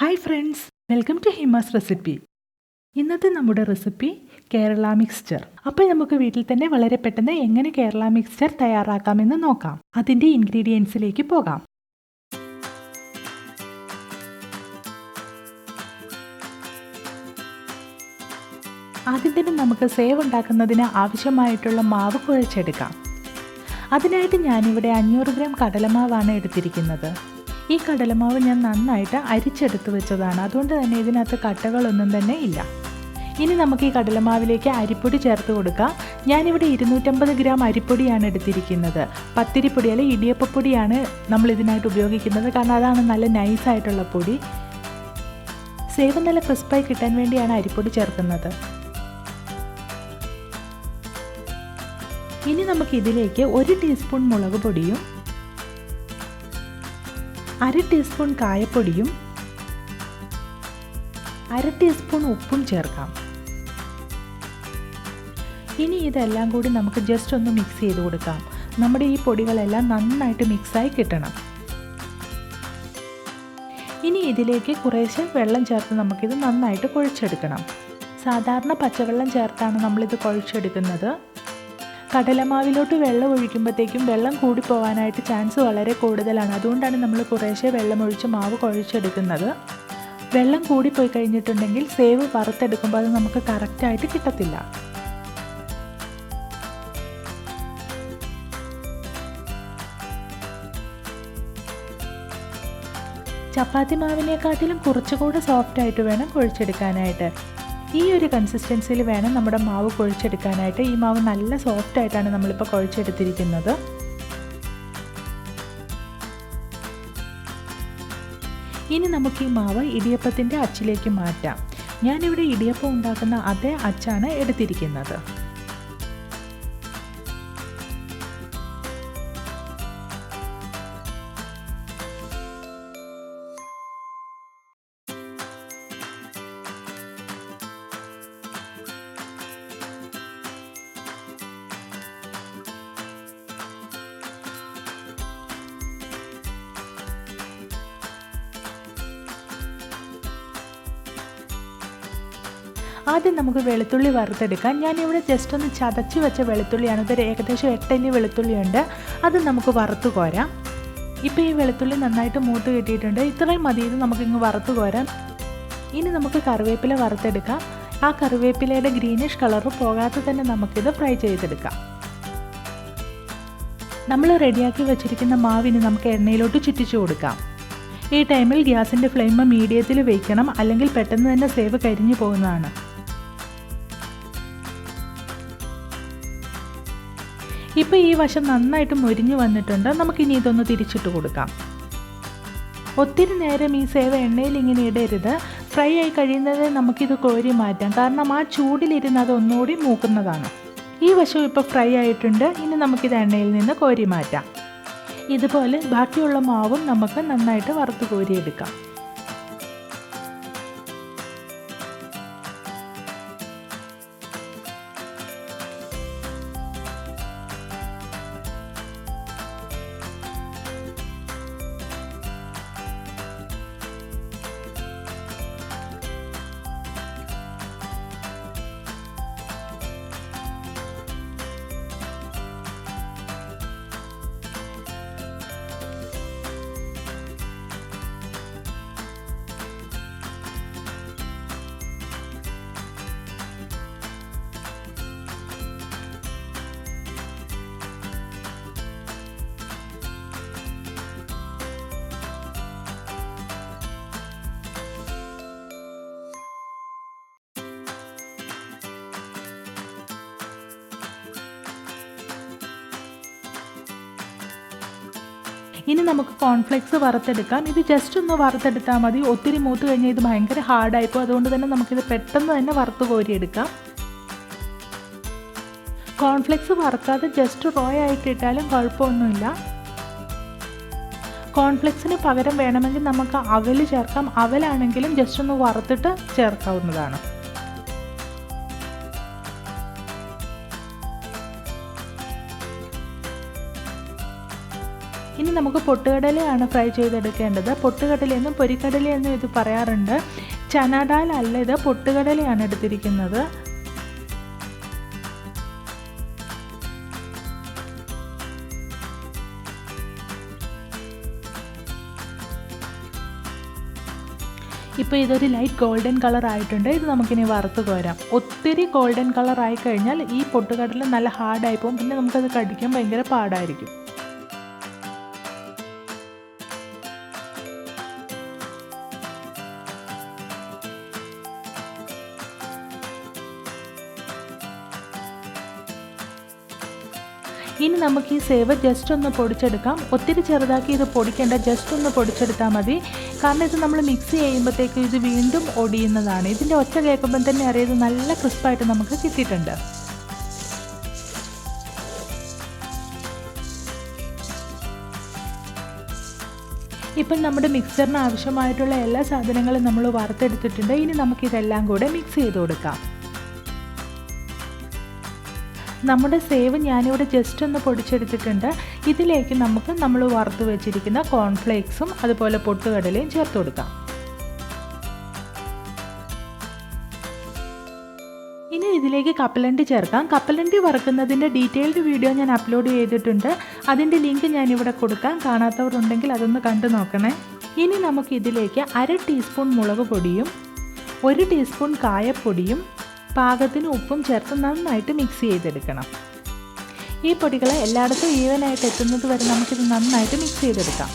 Hi friends, welcome to Hima's recipe. ഇന്നത്തെ നമ്മുടെ recipe Kerala mixture. അപ്പോൾ നമുക്ക് വീട്ടിൽ തന്നെ വളരെ പെട്ടെന്ന് എങ്ങനെ കേരള മിക്സ്ചർ തയ്യാറാക്കാമെന്ന് നോക്കാം. അതിൻ്റെ ഇൻഗ്രീഡിയൻസിലേക്ക് പോകാം. ആദ്യം തന്നെ നമുക്ക് സേവ് ഉണ്ടാക്കുന്നതിന് ആവശ്യമായിട്ടുള്ള മാവ് കുഴച്ചെടുക്കാം. അതിനായിട്ട് ഞാനിവിടെ 500 ഗ്രാം കടലമാവാണ് എടുത്തിരിക്കുന്നത്. ഈ കടലമാവ് ഞാൻ നന്നായിട്ട് അരിച്ചെടുത്ത് വെച്ചതാണ്, അതുകൊണ്ട് തന്നെ ഇതിനകത്ത് കട്ടകളൊന്നും തന്നെ ഇല്ല. ഇനി നമുക്ക് ഈ കടലമാവിലേക്ക് അരിപ്പൊടി ചേർത്ത് കൊടുക്കാം. ഞാനിവിടെ 250 ഗ്രാം അരിപ്പൊടിയാണ് എടുത്തിരിക്കുന്നത്. പത്തിരിപ്പൊടി അല്ല, ഇടിയപ്പപ്പൊടിയാണ് നമ്മൾ ഇതിനായിട്ട് ഉപയോഗിക്കുന്നത്, കാരണം അതാണ് നല്ല നൈസായിട്ടുള്ള പൊടി. സേവ് നല്ല ക്രിസ്പായി കിട്ടാൻ വേണ്ടിയാണ് അരിപ്പൊടി ചേർക്കുന്നത്. ഇനി നമുക്ക് ഇതിലേക്ക് 1 ടീസ്പൂൺ മുളക് പൊടിയും 1/2 ടീസ്പൂൺ കായപ്പൊടിയും 1/2 ടീസ്പൂൺ ഉപ്പും ചേർക്കാം. ഇനി ഇതെല്ലാം കൂടി നമുക്ക് ജസ്റ്റ് ഒന്ന് മിക്സ് ചെയ്ത് കൊടുക്കാം. നമ്മുടെ ഈ പൊടികളെല്ലാം നന്നായിട്ട് മിക്സായി കിട്ടണം. ഇനി ഇതിലേക്ക് കുറേശ്ശെ വെള്ളം ചേർത്ത് നമുക്കിത് നന്നായിട്ട് കുഴച്ചെടുക്കണം. സാധാരണ പച്ചവെള്ളം ചേർത്താണ് നമ്മളിത് കുഴച്ചെടുക്കുന്നത്. കടലമാവിലോട്ട് വെള്ളം ഒഴിക്കുമ്പോഴത്തേക്കും വെള്ളം കൂടിപ്പോവാനായിട്ട് ചാൻസ് വളരെ കൂടുതലാണ്. അതുകൊണ്ടാണ് നമ്മൾ കുറേശ്ശെ വെള്ളമൊഴിച്ച് മാവ് കുഴച്ചെടുക്കുന്നത്. വെള്ളം കൂടിപ്പോയി കഴിഞ്ഞിട്ടുണ്ടെങ്കിൽ സേവ് വറുത്തെടുക്കുമ്പോൾ അത് നമുക്ക് കറക്റ്റായിട്ട് കിട്ടത്തില്ല. ചപ്പാത്തി മാവിനെക്കാട്ടിലും കുറച്ചുകൂടെ സോഫ്റ്റായിട്ട് വേണം കുഴച്ചെടുക്കാനായിട്ട്. ഈ ഒരു കൺസിസ്റ്റൻസിയിൽ വേണം നമ്മുടെ മാവ് കുഴച്ചെടുക്കാനായിട്ട്. ഈ മാവ് നല്ല സോഫ്റ്റായിട്ടാണ് നമ്മളിപ്പോൾ കുഴച്ചെടുത്തിരിക്കുന്നത്. ഇനി നമുക്ക് ഈ മാവ് ഇടിയപ്പത്തിൻ്റെ അച്ചിലേക്ക് മാറ്റാം. ഞാനിവിടെ ഇടിയപ്പം ഉണ്ടാക്കുന്ന അതേ അച്ചാണ് എടുത്തിരിക്കുന്നത്. ആദ്യം നമുക്ക് വെളുത്തുള്ളി വറുത്തെടുക്കാം. ഞാനിവിടെ ജസ്റ്റ് ഒന്ന് ചതച്ച് വെച്ച വെളുത്തുള്ളിയാണ്. ഇതൊരു ഏകദേശം 8 അല്ലി വെളുത്തുള്ളിയുണ്ട്. അത് നമുക്ക് വറുത്ത് കോരാം. ഇപ്പോൾ ഈ വെളുത്തുള്ളി നന്നായിട്ട് മൂത്ത് കിട്ടിയിട്ടുണ്ട്. ഇത്രയും മതി, ഇത് നമുക്കിങ്ങ് വറുത്ത് കോരാം. ഇനി നമുക്ക് കറിവേപ്പില വറുത്തെടുക്കാം. ആ കറിവേപ്പിലയുടെ ഗ്രീനിഷ് കളറ് പോകാതെ തന്നെ നമുക്കിത് ഫ്രൈ ചെയ്തെടുക്കാം. നമ്മൾ റെഡിയാക്കി വെച്ചിരിക്കുന്ന മാവിന് നമുക്ക് എണ്ണയിലോട്ട് ചുറ്റിച്ചു കൊടുക്കാം. ഈ ടൈമിൽ ഗ്യാസിൻ്റെ ഫ്ലെയിം മീഡിയത്തിൽ വയ്ക്കണം, അല്ലെങ്കിൽ പെട്ടെന്ന് തന്നെ സേവ് കരിഞ്ഞു പോകുന്നതാണ്. ഇപ്പോൾ ഈ വശം നന്നായിട്ട് മൊരിഞ്ഞു വന്നിട്ടുണ്ട്. നമുക്കിനി ഇതൊന്ന് തിരിച്ചിട്ട് കൊടുക്കാം. ഒത്തിരി നേരം ഈ സേവ് എണ്ണയിൽ ഇങ്ങനെ ഇടരുത്. ഫ്രൈ ആയി കഴിയുന്നത് നമുക്കിത് കോരി മാറ്റാം, കാരണം ആ ചൂടിലിരുന്ന് അത് ഒന്നുകൂടി മൂക്കുന്നതാണ്. ഈ വശം ഇപ്പോൾ ഫ്രൈ ആയിട്ടുണ്ട്. ഇനി നമുക്കിത് എണ്ണയിൽ നിന്ന് കോരി മാറ്റാം. ഇതുപോലെ ബാക്കിയുള്ള മാവും നമുക്ക് നന്നായിട്ട് വറുത്ത് കോരിയെടുക്കാം. ഇനി നമുക്ക് കോൺഫ്ലേക്സ് വറുത്തെടുക്കാം. ഇത് ജസ്റ്റ് ഒന്ന് വറുത്തെടുത്താൽ മതി. ഒത്തിരി മൂത്ത് കഴിഞ്ഞാൽ ഇത് ഭയങ്കര ഹാർഡായിപ്പോൾ, അതുകൊണ്ട് തന്നെ നമുക്കിത് പെട്ടെന്ന് തന്നെ വറുത്ത് കോരിയെടുക്കാം. കോൺഫ്ലേക്സ് വറുക്കാതെ ജസ്റ്റ് റോ ആയിട്ട് ഇട്ടാലും കുഴപ്പമൊന്നുമില്ല. കോൺഫ്ലേക്സിന് പകരം വേണമെങ്കിൽ നമുക്ക് അവൽ ചേർക്കാം. അവലാണെങ്കിലും ജസ്റ്റ് ഒന്ന് വറുത്തിട്ട് ചേർക്കാവുന്നതാണ്. ഇനി നമുക്ക് പൊട്ടുകടലയാണ് ഫ്രൈ ചെയ്തെടുക്കേണ്ടത്. പൊട്ടുകടലയെന്നും പൊരിക്കടലയെന്നും ഇത് പറയാറുണ്ട്. ചന ദാൽ അല്ല, ഇത് പൊട്ടുകടലയാണ് എടുത്തിരിക്കുന്നത്. ഇപ്പോൾ ഇതൊരു ലൈറ്റ് ഗോൾഡൻ കളർ ആയിട്ടുണ്ട്. ഇത് നമുക്കിനി വറുത്ത് കോരാം. ഒത്തിരി ഗോൾഡൻ കളർ ആയി കഴിഞ്ഞാൽ ഈ പൊട്ടുകടല നല്ല ഹാർഡായി പോകും. പിന്നെ നമുക്കത് കടിക്കാൻ ഭയങ്കര പാടായിരിക്കും. ഇനി നമുക്ക് ഈ സേവ് ജസ്റ്റ് ഒന്ന് പൊടിച്ചെടുക്കാം. ഒത്തിരി ചെറുതാക്കി ഇത് പൊടിക്കേണ്ട, ജസ്റ്റ് ഒന്ന് പൊടിച്ചെടുത്താൽ മതി. കാരണം ഇത് നമ്മൾ മിക്സ് ചെയ്യുമ്പോഴത്തേക്ക് ഇത് വീണ്ടും ഒടിയുന്നതാണ്. ഇതിൻ്റെ ഒച്ച കേൾക്കുമ്പം തന്നെ അറിയാം ഇത് നല്ല ക്രിസ്പായിട്ട് നമുക്ക് കിട്ടിയിട്ടുണ്ട്. ഇപ്പം നമ്മുടെ മിക്സറിന് ആവശ്യമായിട്ടുള്ള എല്ലാ സാധനങ്ങളും നമ്മൾ വറുത്തെടുത്തിട്ടുണ്ട്. ഇനി നമുക്കിതെല്ലാം കൂടെ മിക്സ് ചെയ്ത് കൊടുക്കാം. നമ്മുടെ സേവ് ഞാനിവിടെ ജസ്റ്റ് ഒന്ന് പൊടിച്ചെടുത്തിട്ടുണ്ട്. ഇതിലേക്ക് നമുക്ക് നമ്മൾ വറുത്ത് വെച്ചിരിക്കുന്ന കോൺഫ്ലേക്സും അതുപോലെ പൊട്ടുകടലയും ചേർത്ത് കൊടുക്കാം. ഇനി ഇതിലേക്ക് കപ്പലണ്ടി ചേർക്കാം. കപ്പലണ്ടി വറുക്കുന്നതിൻ്റെ ഡീറ്റെയിൽഡ് വീഡിയോ ഞാൻ അപ്ലോഡ് ചെയ്തിട്ടുണ്ട്. അതിൻ്റെ ലിങ്ക് ഞാനിവിടെ കൊടുക്കാം. കാണാത്തവരുണ്ടെങ്കിൽ അതൊന്ന് കണ്ടു നോക്കണേ. ഇനി നമുക്ക് ഇതിലേക്ക് 1/2 ടീസ്പൂൺ മുളക് പൊടിയും 1 ടീസ്പൂൺ കായപ്പൊടിയും പാകത്തിന് ഉപ്പും ചേർത്ത് നന്നായിട്ട് മിക്സ് ചെയ്തെടുക്കണം. ഈ പൊടികൾ എല്ലായിടത്തും ഈവനായിട്ട് എത്തുന്നത് വരെ നമുക്കിത് നന്നായിട്ട് മിക്സ് ചെയ്തെടുക്കാം.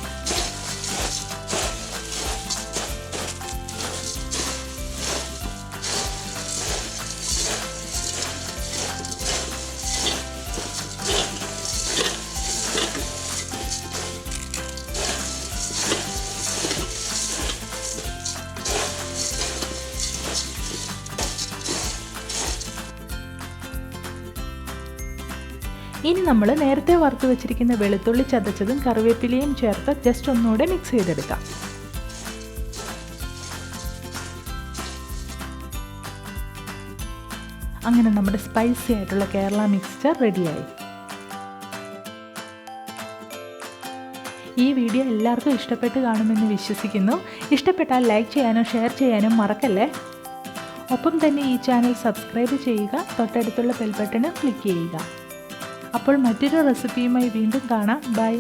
ഇനി നമ്മൾ നേരത്തെ വറുത്ത് വെച്ചിരിക്കുന്ന വെളുത്തുള്ളി ചതച്ചതും കറിവേപ്പിലയും ചേർത്ത് ജസ്റ്റ് ഒന്നുകൂടെ മിക്സ് ചെയ്തെടുക്കാം. അങ്ങനെ നമ്മുടെ സ്പൈസി ആയിട്ടുള്ള കേരള മിക്സ്ചർ റെഡിയായി. ഈ വീഡിയോ എല്ലാവർക്കും ഇഷ്ടപ്പെട്ട് കാണുമെന്ന് വിശ്വസിക്കുന്നു. ഇഷ്ടപ്പെട്ടാൽ ലൈക്ക് ചെയ്യാനും ഷെയർ ചെയ്യാനും മറക്കല്ലേ. ഒപ്പം തന്നെ ഈ ചാനൽ സബ്സ്ക്രൈബ് ചെയ്യുക, തൊട്ടടുത്തുള്ള ബെൽ ബട്ടൺ ക്ലിക്ക് ചെയ്യുക. അപ്പോൾ മറ്റൊരു റെസിപ്പിയുമായി വീണ്ടും കാണാം. ബൈ.